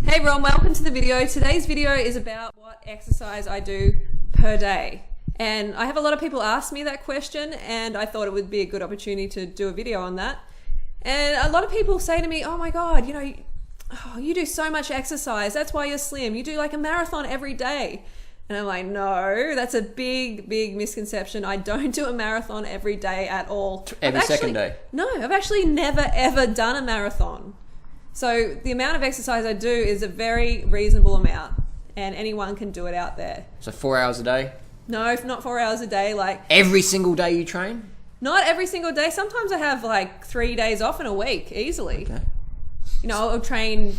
Hey everyone, welcome to the video. Today's video is about what exercise I do per day. And I have a lot of people ask me that question, and I thought it would be a good opportunity to do a video on that. And a lot of people say to me, oh my God, you do so much exercise. That's why you're slim. You do like a marathon every day. And I'm like, no, that's a big misconception. I don't do a marathon every day at all. Every second day? No, I've actually never ever done a marathon. So the amount of exercise I do is a very reasonable amount, and anyone can do it out there. So 4 hours a day? No, not 4 hours a day. Like every single day you train? Not every single day. Sometimes I have like 3 days off in a week, easily. Okay. I train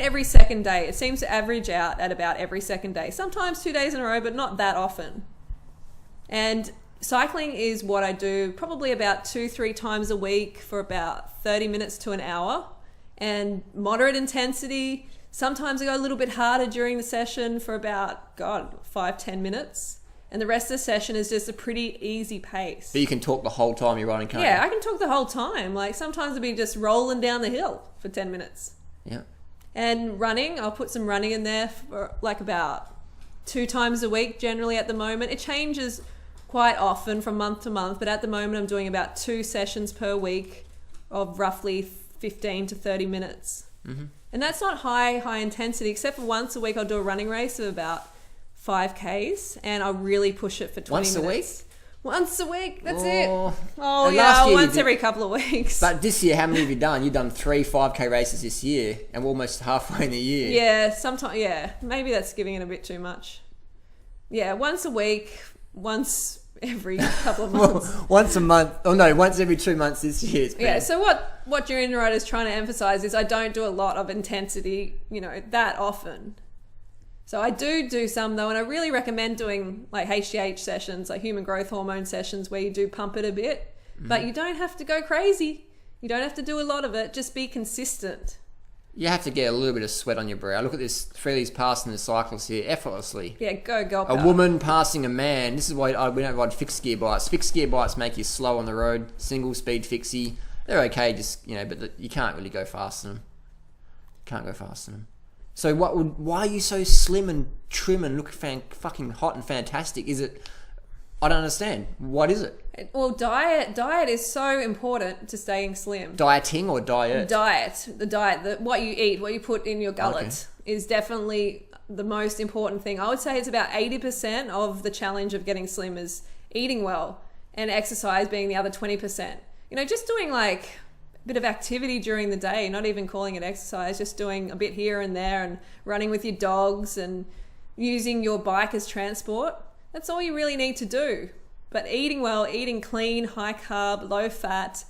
every second day. It seems to average out at about every second day. Sometimes 2 days in a row, but not that often. And cycling is what I do probably about 2-3 times a week for about 30 minutes to an hour. And moderate intensity. Sometimes I go a little bit harder during the session for about 5-10 minutes, and the rest of the session is just a pretty easy pace. But you can talk the whole time you're running, can't you? Yeah, I can talk the whole time. Like sometimes I'll be just rolling down the hill for 10 minutes. Yeah. And running, I'll put some running in there for like about 2 times a week generally at the moment. It changes quite often from month to month, but at the moment I'm doing about 2 sessions per week of roughly 15 to 30 minutes. Mm-hmm. And that's not high intensity, except for once a week I'll do a running race of about 5Ks, and I'll really push it for 20 minutes. Once a week, that's it. Oh yeah, once every couple of weeks. But this year, how many have you done? You've done 3 5K races this year, and we're almost halfway in the year. Yeah, sometimes, yeah. Maybe that's giving it a bit too much. Yeah, once a week, once every couple of months. Once a month. Oh no, once every 2 months this year. Yeah, so what your inner is trying to emphasize is I don't do a lot of intensity, that often. So I do some though, and I really recommend doing like HGH sessions, like human growth hormone sessions, where you do pump it a bit, but you don't have to go crazy. You don't have to do a lot of it. Just be consistent. You have to get a little bit of sweat on your brow. Look at this, Freely's passing the cyclists here effortlessly. Yeah, go. A woman passing a man. This is why we don't ride fixed gear bikes. Fixed gear bikes make you slow on the road. Single speed fixie. They're okay, but you can't really go fast in them. Can't go fast in them. So why are you so slim and trim and look fucking hot and fantastic? Is it? I don't understand. What is it? Well, diet is so important to staying slim. Dieting or diet? The diet, what you eat, what you put in your gullet is definitely the most important thing. I would say it's about 80% of the challenge of getting slim is eating well, and exercise being the other 20%. Just doing like a bit of activity during the day, not even calling it exercise, just doing a bit here and there and running with your dogs and using your bike as transport. That's all you really need to do. But eating well, eating clean, high carb, low fat,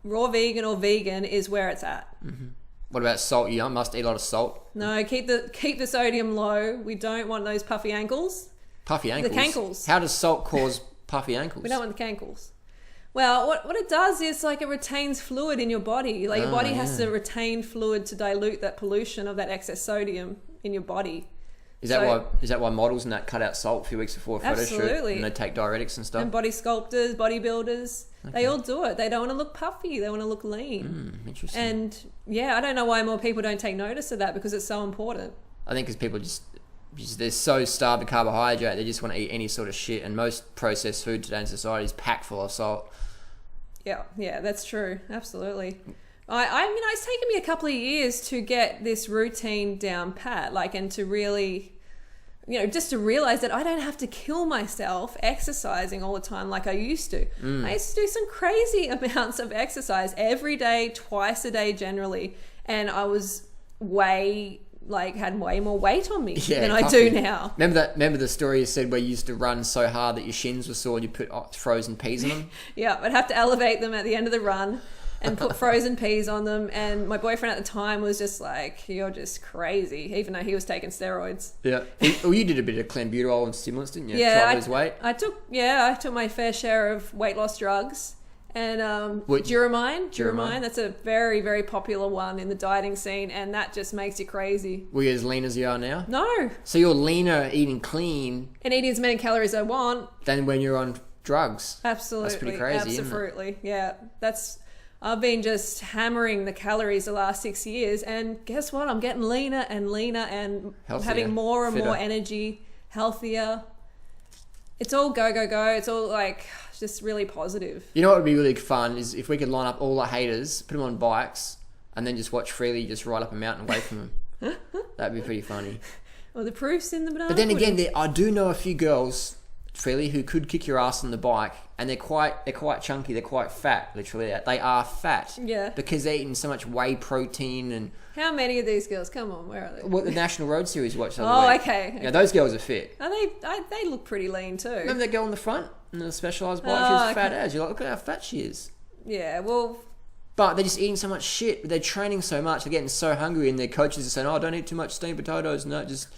raw vegan or vegan is where it's at. Mm-hmm. What about salt? You must eat a lot of salt. No, keep the sodium low. We don't want those puffy ankles. Puffy ankles? The cankles. How does salt cause puffy ankles? We don't want the cankles. Well, what it does is like it retains fluid in your body. Like your body has to retain fluid to dilute that pollution of that excess sodium in your body. Is that why models and that cut out salt a few weeks before a photo shoot? And they take diuretics and stuff? And body sculptors, bodybuilders, they all do it. They don't want to look puffy. They want to look lean. Interesting. And yeah, I don't know why more people don't take notice of that, because it's so important. I think because people just they're so starved of carbohydrate, they just want to eat any sort of shit. And most processed food today in society is packed full of salt. Yeah, that's true. Absolutely. It's taken me a couple of years to get this routine down pat, and to really, just to realize that I don't have to kill myself exercising all the time like I used to. I used to do some crazy amounts of exercise every day, twice a day generally, and I was had way more weight on me than I do now. Remember the story you said where you used to run so hard that your shins were sore and you put frozen peas on them? Yeah, I'd have to elevate them at the end of the run and put frozen peas on them, and my boyfriend at the time was just like, you're just crazy, even though he was taking steroids. Yeah. Well, you did a bit of clenbuterol and stimulants, didn't you? Yeah. Try to lose weight? I took my fair share of weight loss drugs. And Duramine, that's a very, very popular one in the dieting scene, and that just makes you crazy. Were you as lean as you are now? No. So you're leaner eating clean and eating as many calories as I want than when you're on drugs. Absolutely. That's pretty crazy, Absolutely. isn't it? Yeah. That's I've been just hammering the calories the last 6 years, and guess what? I'm getting leaner and leaner and Healthier, having more and fitter. more energy, healthier. It's all go, go, go. It's all like just really positive. You know what would be really fun is if we could line up all the haters, put them on bikes, and then just watch Freely just ride up a mountain away from them. That'd be pretty funny. Well, the proof's in the banana. But then pudding. again, I do know a few girls, Freely, who could kick your ass on the bike, and they're quite chunky, they're quite fat, literally. They are fat. Yeah. Because they're eating so much whey protein and... How many of these girls? Come on, where are they? What the National Road Series watched the other week. Okay. Yeah, those girls are fit. Are they look pretty lean too. Remember that girl on the front in the Specialized bike? Oh, She was fat okay. as. You're like, look at how fat she is. Yeah, well, But they're just eating so much shit. They're training so much. They're getting so hungry, and their coaches are saying, "Oh, don't eat too much steamed potatoes. No, just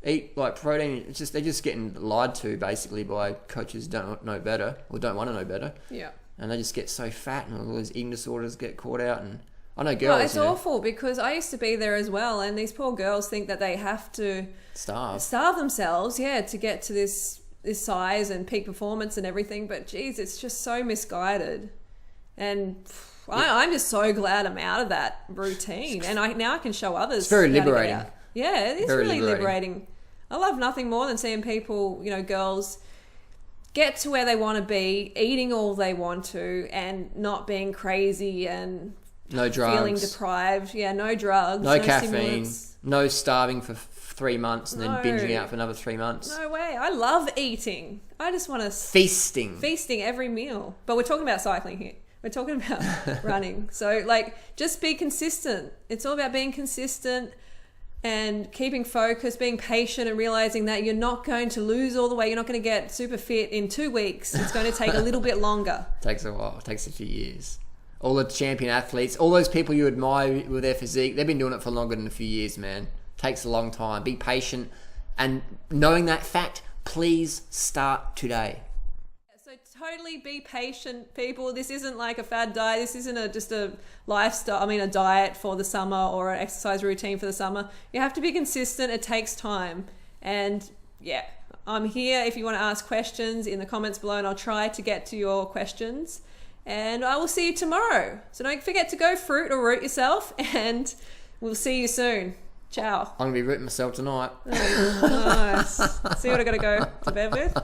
eat like protein." It's just they're just getting lied to basically by coaches who don't know better or don't want to know better, yeah. and they just get so fat, and all these eating disorders get caught out. And I know girls, Well, it's awful because I used to be there as well, and these poor girls think that they have to starve themselves, to get to this size and peak performance and everything. But geez, it's just so misguided, and I'm just so glad I'm out of that routine, and now I can show others. It's very how to get liberating. out. Yeah, it is Very really liberating. liberating. I love nothing more than seeing people, girls get to where they want to be, eating all they want to, and not being crazy and no drugs, feeling deprived. Yeah, no drugs, no caffeine, stimulants. no starving for 3 months and then No. binging out for another 3 months. No way. I love eating. I just want to Feasting. every meal. But we're talking about cycling here. We're talking about running. So, just be consistent. It's all about being consistent and keeping focus, being patient, and realizing that you're not going to lose all the weight. You're not going to get super fit in 2 weeks. It's going to take a little bit longer. Takes a while. It takes a few years. All the champion athletes, all those people you admire with their physique, they've been doing it for longer than a few years, man. Takes a long time. Be patient. And knowing that fact, please start today. So totally be patient, people. This isn't like a fad diet. This isn't just a lifestyle, a diet for the summer or an exercise routine for the summer. You have to be consistent. It takes time. And yeah, I'm here if you want to ask questions in the comments below, and I'll try to get to your questions. And I will see you tomorrow. So don't forget to go fruit or root yourself, and we'll see you soon. Ciao. I'm going to be rooting myself tonight. Nice. See what I got to go to bed with?